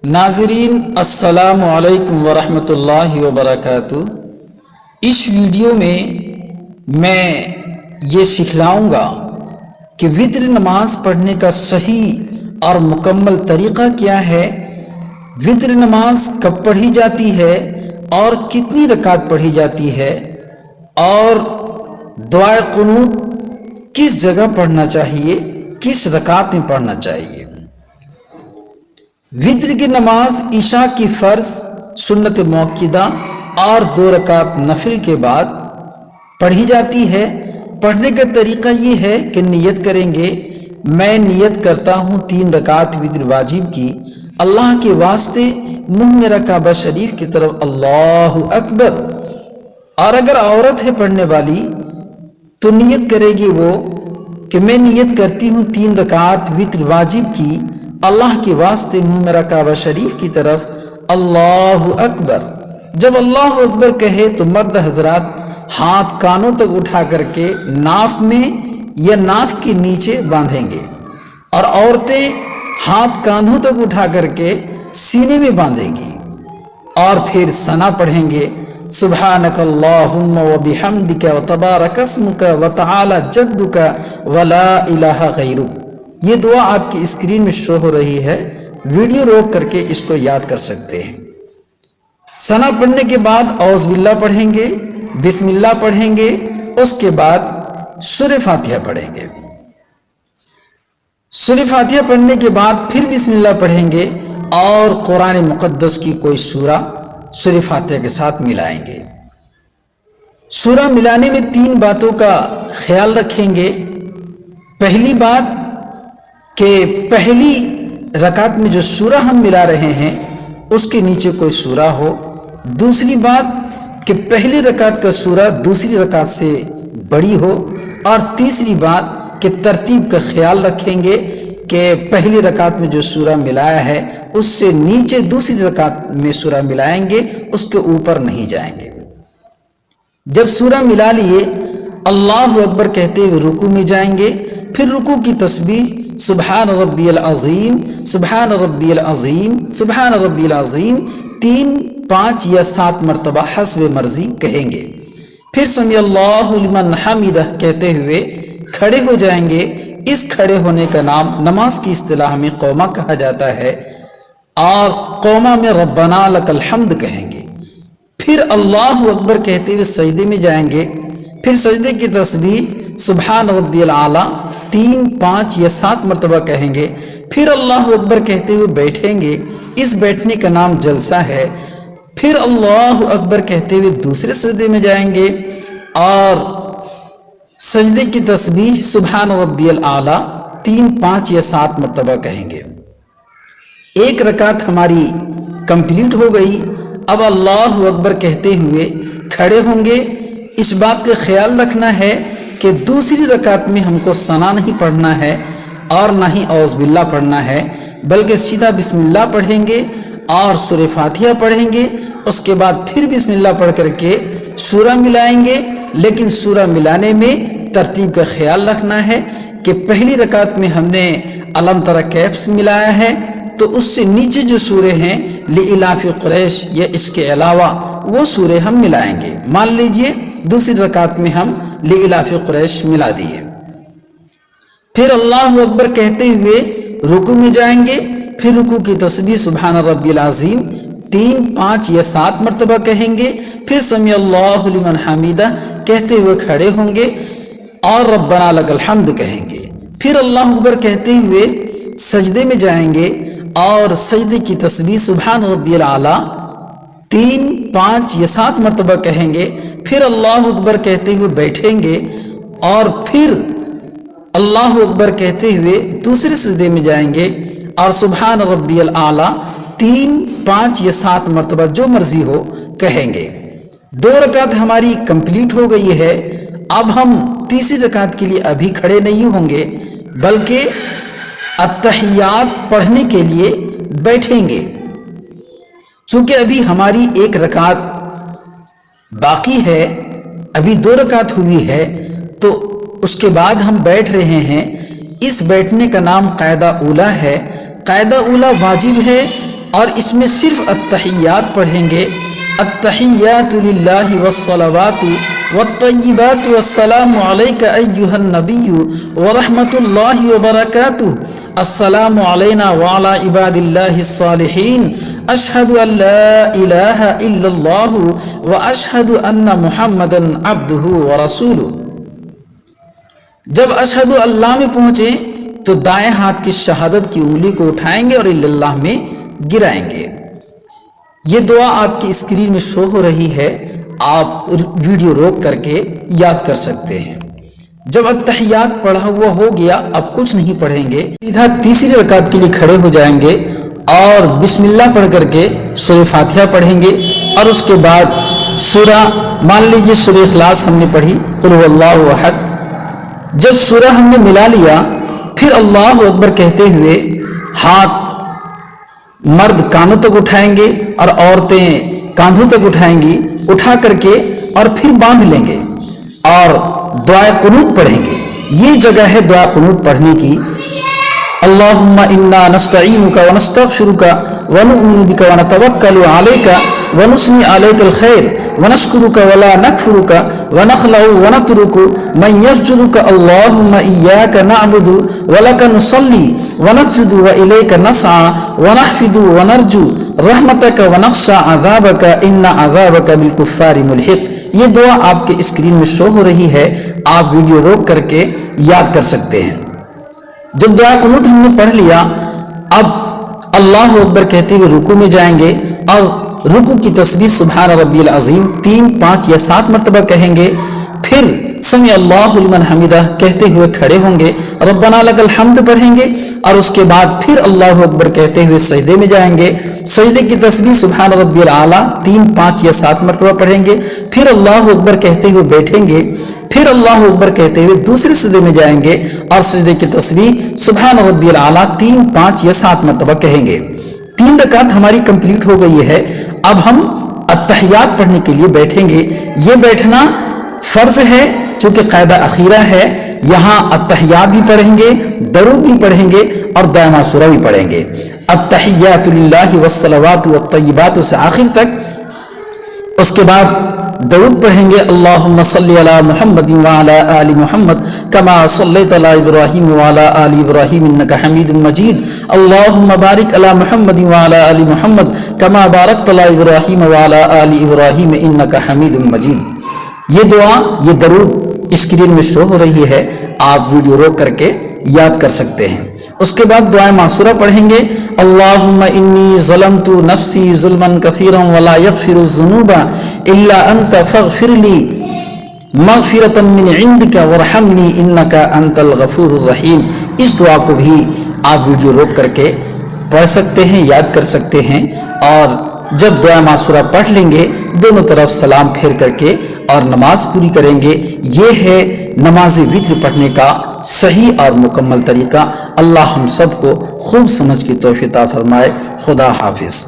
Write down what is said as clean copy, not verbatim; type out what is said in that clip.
ناظرین السلام علیکم ورحمۃ اللہ وبرکاتہ۔ اس ویڈیو میں یہ سکھلاؤں گا کہ وتر نماز پڑھنے کا صحیح اور مکمل طریقہ کیا ہے، وتر نماز کب پڑھی جاتی ہے اور کتنی رکعت پڑھی جاتی ہے، اور دعائے قنوت کس جگہ پڑھنا چاہیے، کس رکعت میں پڑھنا چاہیے۔ وتر کی نماز عشاء کی فرض، سنت موقدہ اور 2 رکعت نفل کے بعد پڑھی جاتی ہے۔ پڑھنے کا طریقہ یہ ہے کہ نیت کریں گے، میں نیت کرتا ہوں 3 رکعت وتر واجب کی، اللہ کے واسطے منہ میرا کعبہ شریف کی طرف اللہ اکبر۔ اور اگر عورت ہے پڑھنے والی تو نیت کرے گی وہ کہ میں نیت کرتی ہوں 3 رکعت وتر واجب کی، اللہ کے واسطے منہ میرا کعبہ شریف کی طرف اللہ اکبر۔ جب اللہ اکبر کہے تو مرد حضرات ہاتھ کانوں تک اٹھا کر کے ناف میں یا ناف کے نیچے باندھیں گے، اور عورتیں ہاتھ کاندھوں تک اٹھا کر کے سینے میں باندھیں گی، اور پھر ثنا پڑھیں گے، سبحانک اللہم وبحمدک وتبارک اسمک وتعالی جدک ولا الہ غیرک۔ یہ دعا آپ کی اسکرین میں شو ہو رہی ہے، ویڈیو روک کر کے اس کو یاد کر سکتے ہیں۔ ثنا پڑھنے کے بعد اعوذ باللہ پڑھیں گے، بسم اللہ پڑھیں گے، اس کے بعد سورہ فاتحہ پڑھیں گے۔ سورہ فاتحہ پڑھنے کے بعد پھر بسم اللہ پڑھیں گے اور قرآن مقدس کی کوئی سورہ سورہ فاتحہ کے ساتھ ملائیں گے۔ سورہ ملانے میں 3 باتوں کا خیال رکھیں گے۔ پہلی بات کہ پہلی رکعت میں جو سورہ ہم ملا رہے ہیں اس کے نیچے کوئی سورہ ہو۔ دوسری بات کہ پہلی رکعت کا سورہ دوسری رکعت سے بڑی ہو، اور تیسری بات کہ ترتیب کا خیال رکھیں گے کہ پہلی رکعت میں جو سورہ ملایا ہے اس سے نیچے دوسری رکعت میں سورہ ملائیں گے، اس کے اوپر نہیں جائیں گے۔ جب سورہ ملا لیے اللہ اکبر کہتے ہوئے رکوع میں جائیں گے، پھر رکوع کی تسبیح سبحان ربی العظیم، سبحان ربی العظیم، سبحان ربی العظیم 3، 5 یا 7 مرتبہ حسب مرضی کہیں گے۔ پھر سمیع اللہ لمن حمدہ کہتے ہوئے کھڑے ہو جائیں گے۔ اس کھڑے ہونے کا نام نماز کی اصطلاح میں قومہ کہا جاتا ہے، اور قومہ میں ربنا لک الحمد کہیں گے۔ پھر اللہ اکبر کہتے ہوئے سجدے میں جائیں گے، پھر سجدے کی تسبیح سبحان ربی الاعلیٰ 3، 5 یا 7 مرتبہ کہیں گے۔ پھر اللہ اکبر کہتے ہوئے بیٹھیں گے، اس بیٹھنے کا نام جلسہ ہے۔ پھر اللہ اکبر کہتے ہوئے دوسرے سجدے میں جائیں گے اور سجدے کی تسبیح سبحان ربی الاعلیٰ 3، 5 یا 7 مرتبہ کہیں گے۔ ایک رکعت ہماری کمپلیٹ ہو گئی۔ اب اللہ اکبر کہتے ہوئے کھڑے ہوں گے۔ اس بات کا خیال رکھنا ہے کہ دوسری رکعت میں ہم کو ثنا نہیں پڑھنا ہے اور نہ ہی اعوذ باللہ پڑھنا ہے، بلکہ سیدھا بسم اللہ پڑھیں گے اور سورہ فاتحہ پڑھیں گے۔ اس کے بعد پھر بسم اللہ پڑھ کر کے سورہ ملائیں گے، لیکن سورہ ملانے میں ترتیب کا خیال رکھنا ہے کہ پہلی رکعت میں ہم نے الم تری کیف ملایا ہے، تو اس سے نیچے جو سورے ہیں لإلاف قریش یا اس کے علاوہ وہ سورے ہم ملائیں گے۔ مان لیجئے دوسری رکعت میں ہم لإلاف قریش ملا دیے۔ پھر اللہ اکبر کہتے ہوئے رکوع میں جائیں گے، پھر رکوع کی تسبیح سبحان ربی العظیم 3، 5 یا 7 مرتبہ کہیں گے، پھر سمیع اللہ لمن حمیدہ کہتے ہوئے کھڑے ہوں گے اور ربنا لک الحمد کہیں گے۔ پھر اللہ اکبر کہتے ہوئے سجدے میں جائیں گے اور سجدے کی تسبیح سبحان ربی الاعلیٰ 3، 5 یا 7 مرتبہ کہیں گے۔ پھر اللہ اکبر کہتے ہوئے بیٹھیں گے اور پھر اللہ اکبر کہتے ہوئے دوسرے سجدے میں جائیں گے اور سبحان ربی الاعلیٰ 3، 5 یا 7 مرتبہ جو مرضی ہو کہیں گے۔ 2 رکعت ہماری کمپلیٹ ہو گئی ہے۔ اب ہم تیسری رکعت کے لیے ابھی کھڑے نہیں ہوں گے، بلکہ التحیات پڑھنے کے لیے بیٹھیں گے۔ چونکہ ابھی ہماری 1 رکعت باقی ہے، ابھی 2 رکعت ہوئی ہے، تو اس کے بعد ہم بیٹھ رہے ہیں۔ اس بیٹھنے کا نام قاعدہ اولیٰ ہے۔ قاعدہ اولیٰ واجب ہے اور اس میں صرف التحیات پڑھیں گے. التحیات للہ والصلوات والطیبات والسلام علیک ایہا النبی ورحمۃ اللہ وبرکاتہ. السلام علینا وعلی عباد اللہ الصالحین. اشہد ان لا الہ الا اللہ واشہد ان محمدا عبدہ ورسولہ. جب اشہد اللہ میں پہنچیں تو دائیں ہاتھ کی شہادت کی انگلی کو اٹھائیں گے اور اللہ میں گرائیں گے. یہ دعا آپ کی اسکرین میں شو ہو رہی ہے، آپ ویڈیو روک کر کے یاد کر سکتے ہیں. جب التحیات پڑھا ہوا ہو گیا، اب کچھ نہیں پڑھیں گے، سیدھا تیسری رکعت کے لیے کھڑے ہو جائیں گے اور بسم اللہ پڑھ کر کے سورہ فاتحہ پڑھیں گے. اور اس کے بعد سورہ، مان لیجیے سورہ اخلاص ہم نے پڑھی، قل هو اللہ احد. جب سورہ ہم نے ملا لیا، پھر اللہ اکبر کہتے ہوئے ہاتھ مرد کانوں تک اٹھائیں گے اور عورتیں کاندھوں تک اٹھائیں گی، اٹھا کر کے اور پھر باندھ لیں گے اور دعائے قنوت پڑھیں گے. یہ جگہ ہے دعا قنوت پڑھنے کی. اللہم انا نستعینک ونستغفرک ونؤمن بک ونتوکل علیک ونثنی علیک الخیر ونشکرک ولا نکفرک ونخلع ونترک من یسجدک اللہم ایاک نعبد ولک نصلی ونسجد والیک نسعى ونحفد ونرجو رحمتک ونخشى عذابک ان عذابک بالکفار ملحق. یہ دعا آپ کے اسکرین میں شو ہو رہی ہے، آپ ویڈیو روک کر کے یاد کر سکتے ہیں. جب دعا قنوت ہم نے پڑھ لیا، اب اللہ اکبر کہتے ہوئے رکوع میں جائیں گے اور رکوع کی تسبیح سبحان ربی العظیم 3، 5 یا 7 مرتبہ کہیں گے. پھر سمع اللہ لمن حمدہ کہتے ہوئے کھڑے ہوں گے، ربنا لک الحمد پڑھیں گے اور اس کے بعد پھر اللہ اکبر کہتے ہوئے سجدے میں جائیں گے. سجدے کی تسبیح سبحان ربی الاعلیٰ 3، 5 یا 7 مرتبہ پڑھیں گے. پھر اللہ اکبر کہتے ہوئے بیٹھیں گے، پھر اللہ اکبر کہتے ہوئے دوسرے سجدے میں جائیں گے اور سجدے کی تسبیح سبحان ربی الاعلیٰ 3، 5 یا 7 مرتبہ کہیں گے. 3 رکعت ہماری کمپلیٹ ہو گئی ہے. اب ہم التحیات پڑھنے کے لیے بیٹھیں گے. یہ بیٹھنا فرض ہے چونکہ قاعدہ اخیرہ ہے. یہاں التحیات بھی پڑھیں گے، درود بھی پڑھیں گے اور دعائے معصورہ بھی پڑھیں گے. التحیات للہ والصلوات والطیبات سے آخر تک. اس کے بعد درود پڑھیں گے، اللہم صلی علی محمد وعلی آل محمد کما صلیت علی ابراہیم وعلی آل ابراہیم انکا حمید مجید. اللہم بارک علی محمد وعلی آل محمد کما بارکت علی ابراہیم وعلی آل ابراہیم انکا حمید مجید. یہ دعا، یہ درود اسکرین میں شو ہو رہی ہے، آپ ویڈیو روک کر کے یاد کر سکتے ہیں. اس کے بعد دعائے معصورہ پڑھیں گے، اللہم انی ظلمت نفسی ظلما کثیرا ولا یغفر الذنوب الا انت فاغفر لی مغفرۃ من عندک وارحمنی انک انت الغفور الرحیم. اس دعا کو بھی آپ ویڈیو روک کر کے پڑھ سکتے ہیں، یاد کر سکتے ہیں. اور جب دعا معصورہ پڑھ لیں گے، دونوں طرف سلام پھیر کر کے اور نماز پوری کریں گے. یہ ہے نماز وتر پڑھنے کا صحیح اور مکمل طریقہ. اللہ ہم سب کو خوب سمجھ کی توفیق عطا فرمائے. خدا حافظ.